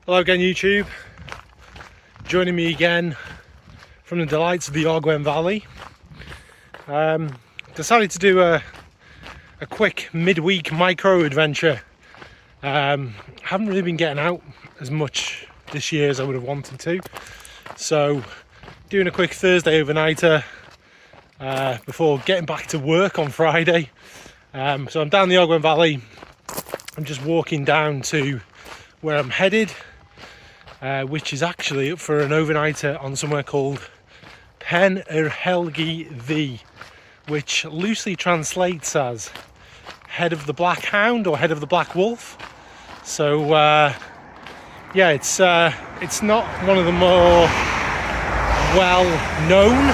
Hello again YouTube, joining me again from the delights of the Ogwen Valley. Decided to do a quick midweek micro adventure. Haven't really been getting out as much this year as I would have wanted to, so doing a quick Thursday overnighter before getting back to work on Friday. So I'm down the Ogwen Valley. I'm just walking down to where I'm headed, which is actually up for an overnighter on somewhere called Eryri, which loosely translates as head of the black hound or head of the black wolf. So yeah, it's not one of the more well-known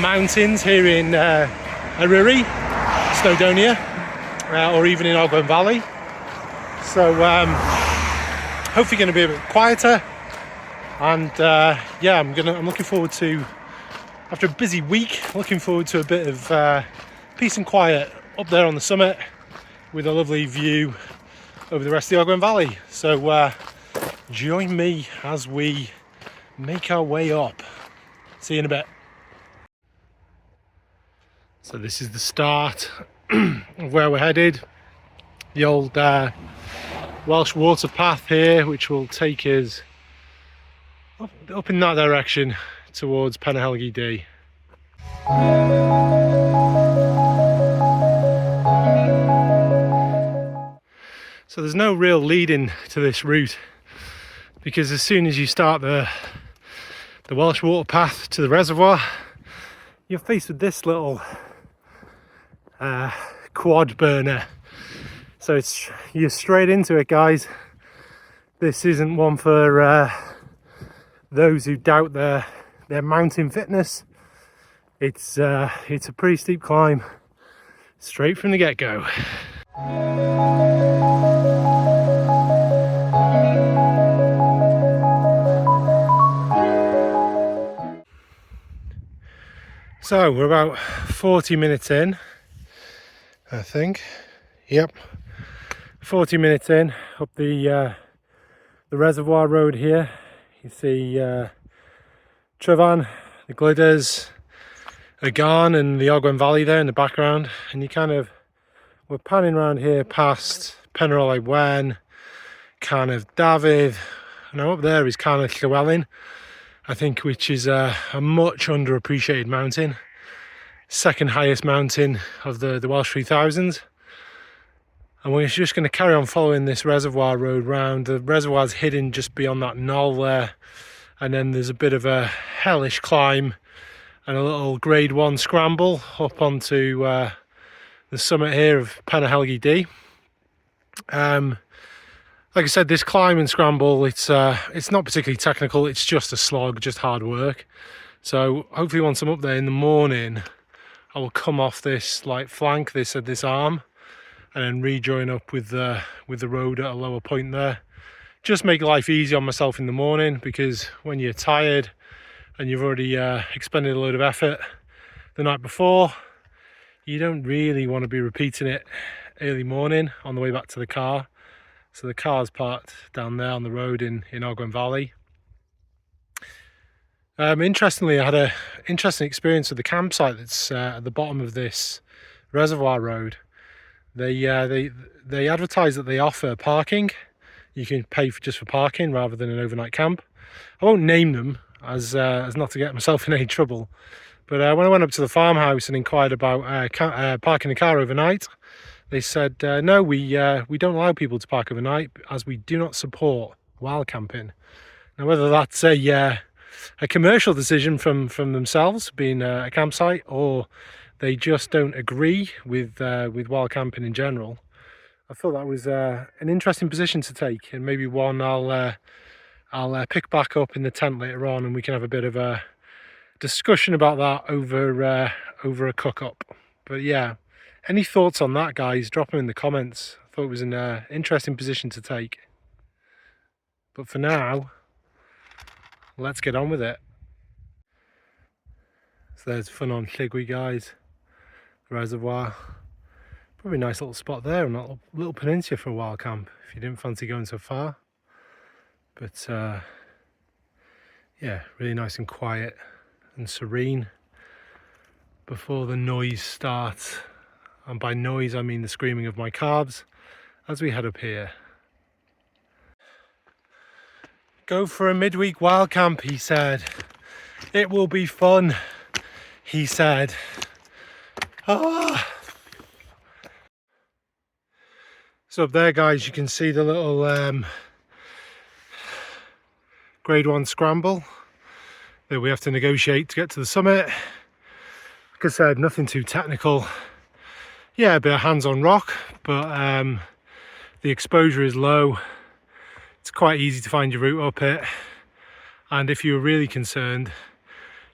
mountains here in Eryri, Snowdonia, or even in Ogwen Valley. So hopefully going to be a bit quieter, and yeah, I'm looking forward to, after a busy week, looking forward to a bit of peace and quiet up there on the summit with a lovely view over the rest of the Ogwen Valley. So join me as we make our way up. See you in a bit. So this is the start of where we're headed. The old Welsh water path here, which will take us up in that direction towards Penhelgi D. So there's no real lead-in to this route, because as soon as you start the Welsh water path to the reservoir, you're faced with this little quad burner. So you're straight into it, guys. This isn't one for those who doubt their mountain fitness. It's a pretty steep climb straight from the get-go. So we're about 40 minutes in, I think. Yep. 40 minutes in up the reservoir road here. You see Tryfan, the Gliders, Agarn and the Ogwen Valley there in the background, and we're panning around here past Penrhol Wen, Carneddau, and up there is Carneddau, I think, which is a much underappreciated mountain, second highest mountain of the Welsh 3000s. And we're just going to carry on following this reservoir road round. The reservoir's hidden just beyond that knoll there, and then there's a bit of a hellish climb and a little grade 1 scramble up onto the summit here of Penhelgi D. Like I said, this climb and scramble, it's not particularly technical, it's just a slog, just hard work. So hopefully once I'm up there in the morning, I will come off this like flank, this arm, and then rejoin up with the road at a lower point there. Just make life easy on myself in the morning, because when you're tired and you've already expended a load of effort the night before, you don't really want to be repeating it early morning on the way back to the car. So the car's parked down there on the road in Ogwen Valley. Interestingly, I had an interesting experience with the campsite that's at the bottom of this reservoir road. They advertise that they offer parking. You can pay just for parking rather than an overnight camp. I won't name them as not to get myself in any trouble. But when I went up to the farmhouse and inquired about parking the car overnight, they said no, we don't allow people to park overnight as we do not support wild camping. Now, whether that's a commercial decision from themselves, being a campsite, or they just don't agree with wild camping in general, I thought that was an interesting position to take, and maybe one I'll pick back up in the tent later on, and we can have a bit of a discussion about that over a cook-up. But yeah, any thoughts on that, guys? Drop them in the comments. I thought it was an interesting position to take. But for now, let's get on with it. So there's fun on Lligwy, guys. The reservoir. Probably a nice little spot there on that little peninsula for a wild camp if you didn't fancy going so far. But yeah, really nice and quiet and serene before the noise starts. And by noise I mean the screaming of my calves as we head up here. Go for a midweek wild camp, he said. It will be fun, he said. Ah. So up there, guys, you can see the little grade 1 scramble that we have to negotiate to get to the summit. Like I said, nothing too technical. Yeah, a bit of hands-on rock, but the exposure is low. It's quite easy to find your route up it. And if you're really concerned,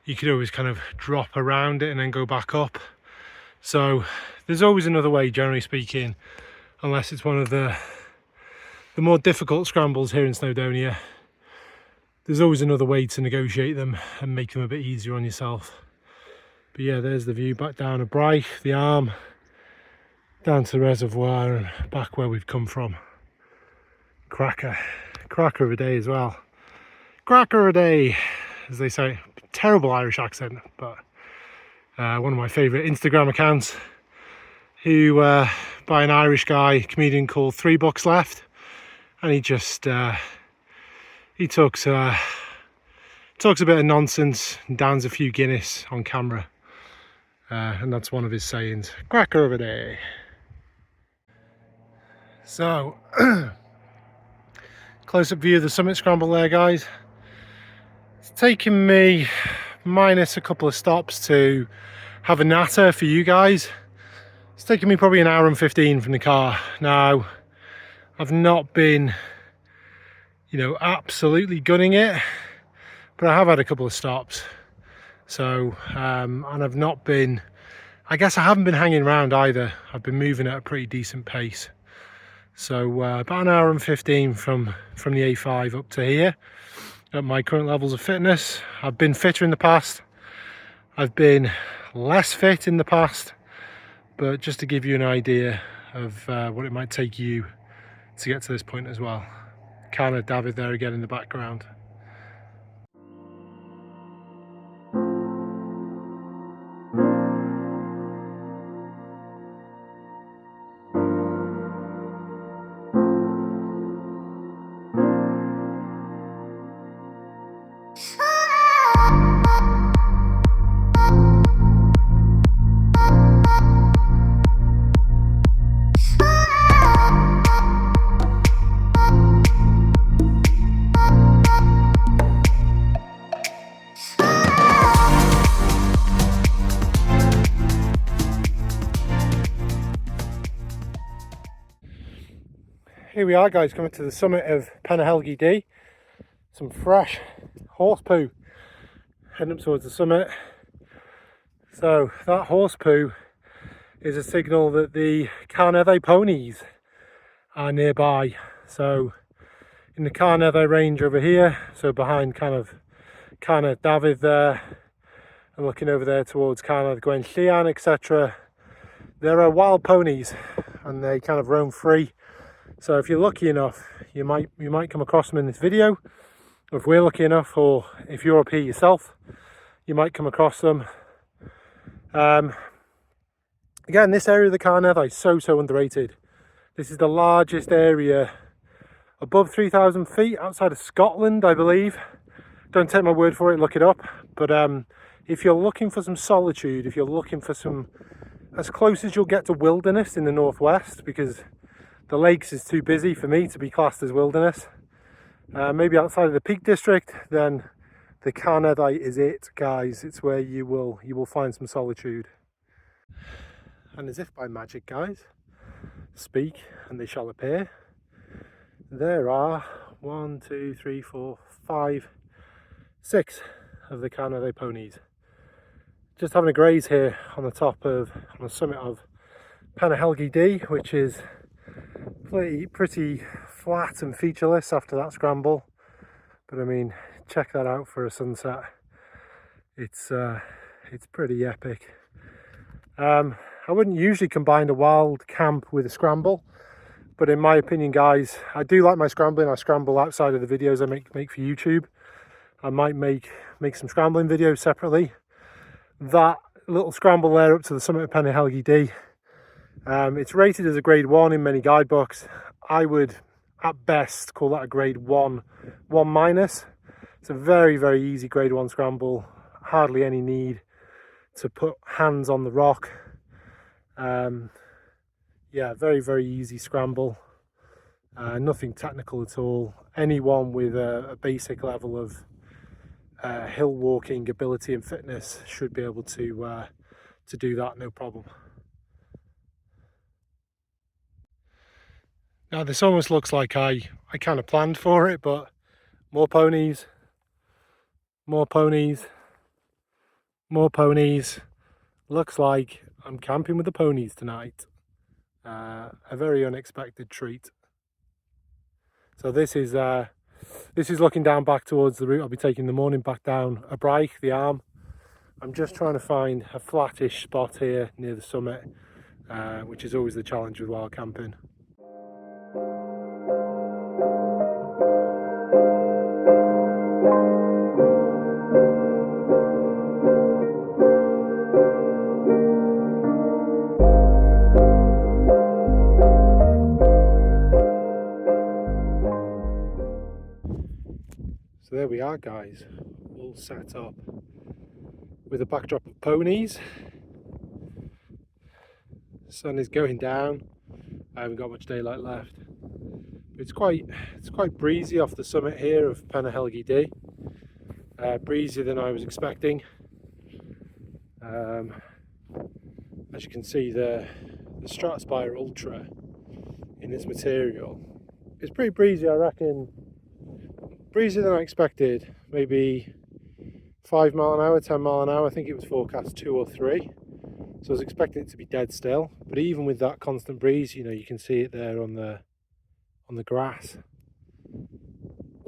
you could always kind of drop around it and then go back up. So there's always another way, generally speaking, unless it's one of the more difficult scrambles here in Snowdonia. There's always another way to negotiate them and make them a bit easier on yourself. But yeah, there's the view back down a Bright, the arm, down to the reservoir and back where we've come from. Cracker of a day as well. Cracker of a day, as they say. Terrible Irish accent, but one of my favourite Instagram accounts, who by an Irish guy, comedian called 3 Bucks Left, and he just he talks a bit of nonsense and downs a few Guinness on camera, and that's one of his sayings. Cracker of a day. So close-up view of the summit scramble there, guys. It's taken me, minus a couple of stops, to have a natter for you guys. It's taken me probably an hour and 15 from the car. Now, I've not been, you know, absolutely gunning it, but I have had a couple of stops. So, and I've not been, I guess I haven't been hanging around either. I've been moving at a pretty decent pace. So about an hour and 15 from the A5 up to here at my current levels of fitness. I've been fitter in the past. I've been less fit in the past, but just to give you an idea of what it might take you to get to this point as well. Carneddau there again in the background. Here we are, guys, coming to the summit of Ponies D. Some fresh horse poo heading up towards the summit. So that horse poo is a signal that the Carneddau ponies are nearby. So in the Carneddau range over here, so behind kind of Carneddau there, and looking over there towards Carneddau Gwen Llian, etc., there are wild ponies and they kind of roam free. So if you're lucky enough, you might come across them in this video. Or if we're lucky enough, or if you're up here yourself, you might come across them. Again, this area of the Carneddau is so underrated. This is the largest area above 3,000 feet outside of Scotland, I believe. Don't take my word for it, look it up. But if you're looking for some solitude, if you're looking for some, as close as you'll get to wilderness in the northwest, because the lakes is too busy for me to be classed as wilderness. Maybe outside of the Peak District, then the Carneddau is it, guys. It's where you will find some solitude. And as if by magic, guys, speak and they shall appear. There are 1, 2, 3, 4, 5, 6 of the Carneddau ponies. Just having a graze here on the summit of Ponies D, which is pretty flat and featureless after that scramble. But I mean, check that out for a sunset. It's pretty epic. I wouldn't usually combine a wild camp with a scramble, but in my opinion, guys, I do like my scrambling. I scramble outside of the videos I make for YouTube. I might make some scrambling videos separately. That little scramble there up to the summit of Carneddau D, it's rated as a grade 1 in many guidebooks. I would at best call that a grade 1 minus. It's a very, very easy grade 1 scramble. Hardly any need to put hands on the rock. Yeah, very, very easy scramble. Nothing technical at all. Anyone with a basic level of hill walking ability and fitness should be able to do that, no problem. Now this almost looks like I kind of planned for it, but more ponies, more ponies, more ponies. Looks like I'm camping with the ponies tonight. A very unexpected treat. So this is looking down back towards the route I'll be taking in the morning, back down a Braich, the arm. I'm just trying to find a flattish spot here near the summit, which is always the challenge with wild camping. So there we are, guys, all set up with a backdrop of ponies. The sun is going down. I haven't got much daylight left. It's quite breezy off the summit here of Carneddau D. Breezier than I was expecting. As you can see, the Stratospire Ultra in this material is pretty breezy, I reckon. Breezier than I expected, maybe 5 mile an hour, 10 mile an hour. I think it was forecast 2 or 3. So I was expecting it to be dead still. But even with that constant breeze, you know, you can see it there on the grass.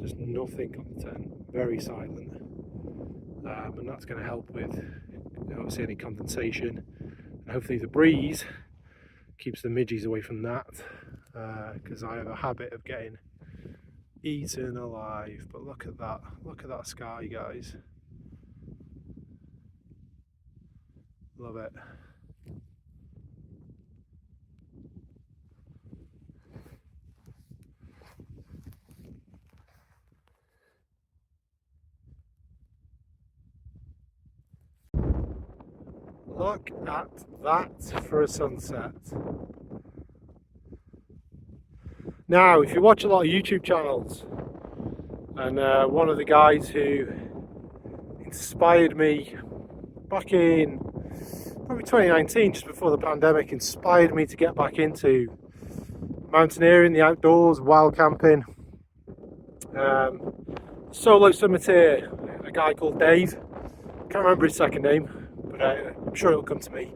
Just nothing on the tent, very silent. And that's going to help with, obviously, any condensation. And hopefully the breeze keeps the midges away from that, because I have a habit of getting eaten alive. But look at that sky, guys. Love it. Look at that for a sunset. Now, if you watch a lot of YouTube channels, and one of the guys who inspired me back in probably 2019, just before the pandemic, inspired me to get back into mountaineering, the outdoors, wild camping. Solo summiter, a guy called Dave. Can't remember his second name, but I'm sure it'll come to me.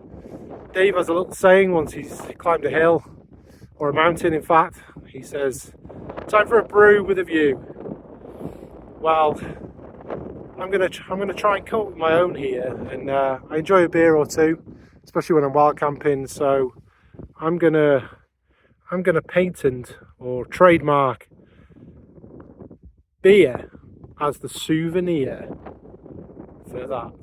Dave has a little saying once he's climbed a hill, or a mountain in fact. He says, "Time for a brew with a view." Well, I'm gonna try and come up with my own here, and I enjoy a beer or two, especially when I'm wild camping. So I'm gonna patent or trademark beer as the souvenir for that.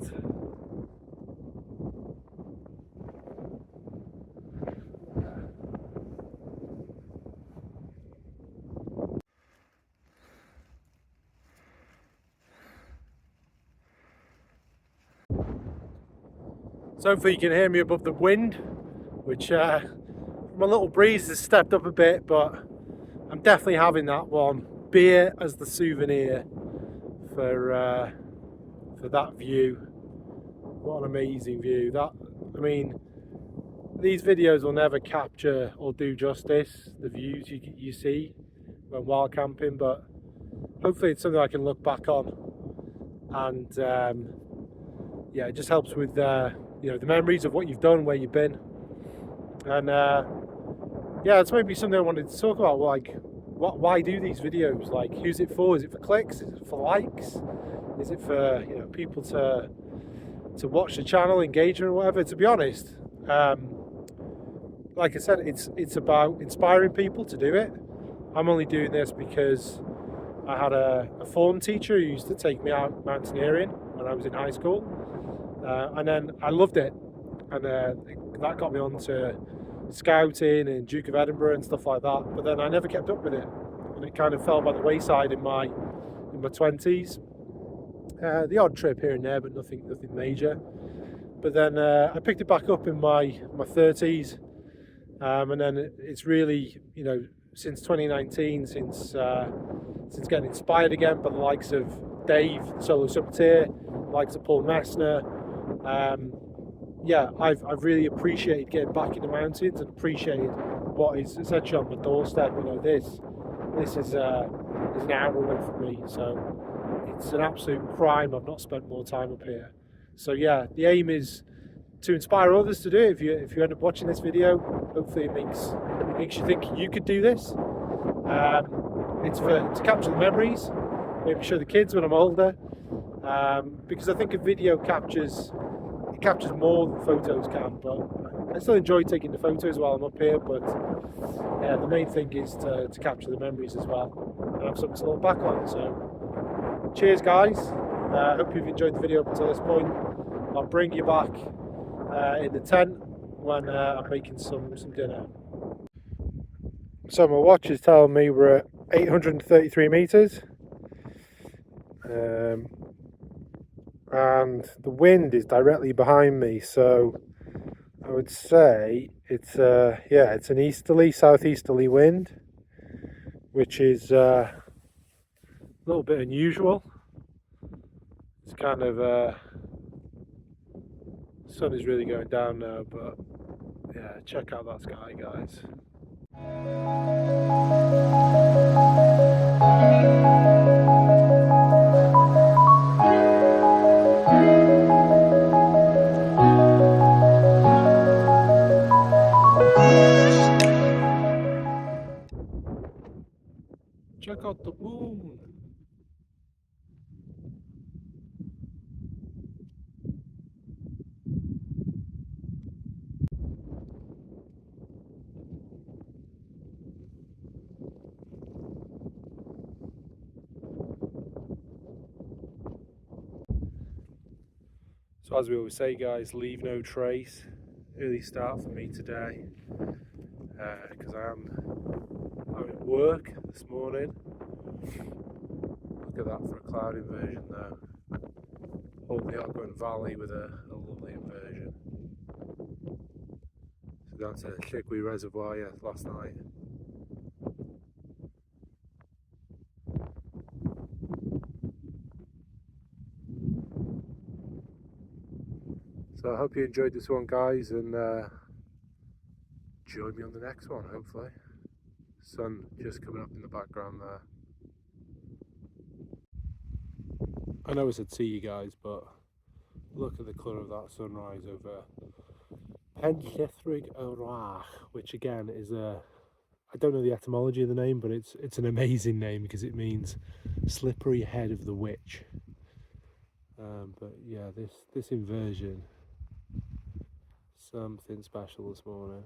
So hopefully you can hear me above the wind, which from a little breeze has stepped up a bit, but I'm definitely having that one. Beer as the souvenir for that view. What an amazing view. I mean, these videos will never capture or do justice the views you see when wild camping, but hopefully it's something I can look back on, and yeah, it just helps with you know, the memories of what you've done, where you've been, and yeah, it's maybe something I wanted to talk about. Like, why do these videos? Like, who's it for? Is it for clicks? Is it for likes? Is it for, you know, people to watch the channel, engagement, or whatever? To be honest, like I said, it's about inspiring people to do it. I'm only doing this because I had a form teacher who used to take me out mountaineering when I was in high school, and then I loved it, and that got me on to scouting and Duke of Edinburgh and stuff like that. But then I never kept up with it, and it kind of fell by the wayside in my 20s. The odd trip here and there, but nothing major. But then I picked it back up in my 30s, and then it's really, since 2019, since getting inspired again by the likes of Dave, solo summiteer, the likes of Paul Messner. I've really appreciated getting back in the mountains and appreciated what is essentially on my doorstep. This is an hour away from me, so it's an absolute crime I've not spent more time up here. So yeah, the aim is to inspire others to do it. If you end up watching this video, hopefully it makes you think you could do this. It's to capture the memories, maybe show the kids when I'm older, because I think a video captures more than photos can. But I still enjoy taking the photos while I'm up here. But yeah, the main thing is to capture the memories as well and have something to look back on. So cheers, guys. Hope you've enjoyed the video up until this point. I'll bring you back in the tent when I'm making some dinner. So my watch is telling me we're at 833 meters, and the wind is directly behind me, so I would say it's an southeasterly wind, which is a little bit unusual. It's kind of the sun is really going down now, but yeah, check out that sky, guys. Check out the moon. So as we always say, guys, leave no trace. Early start for me today, because I'm at work this morning. Look at that for a cloud inversion though. Holding the Ogwen Valley with a lovely inversion. So down to Chigwe Reservoir last night. So I hope you enjoyed this one, guys, and join me on the next one, hopefully. Sun just coming up in the background there. I know I said see you guys, but look at the colour of that sunrise over Penllethrig Eryri, which again is I don't know the etymology of the name, but it's an amazing name because it means slippery head of the witch. But yeah, this inversion, something special this morning.